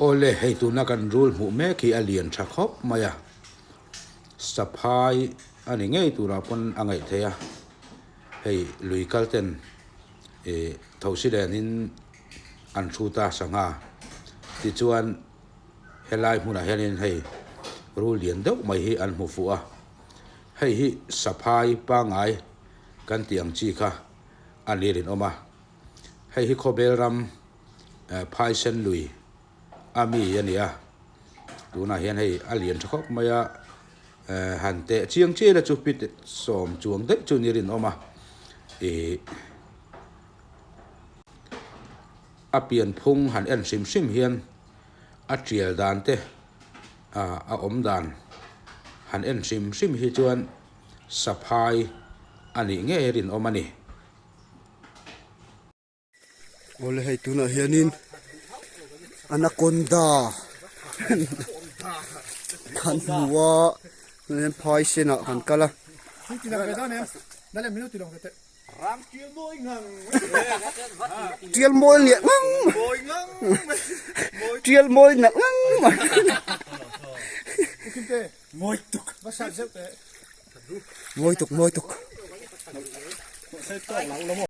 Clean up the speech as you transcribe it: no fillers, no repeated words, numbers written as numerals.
ole hei tu na kan rule mu me ki alien tha khop maya saphai ani ngei tu ra pon angai theya hei lui kalten e thosiden in an thuta sanga ti chuan helai hmuna hianin hei rule lian deuh mai hi an hmu fu a hei hi saphai pangai kan tiang chi kha anirin oma hei hi khobel ram phai sen lui ami ania tuna hian hei alien thok maya hante chiang che la chupit som chuang de chunirin oma e apian phung han en sim sim hian a trial dan te a om dan han en sim sim hi chuan saphai ani nge rin omani ole hei tuna hianin anaconda kan huwa nen phai sena kan kala trial môi liệt ngang trial môi nặng ngang môi tục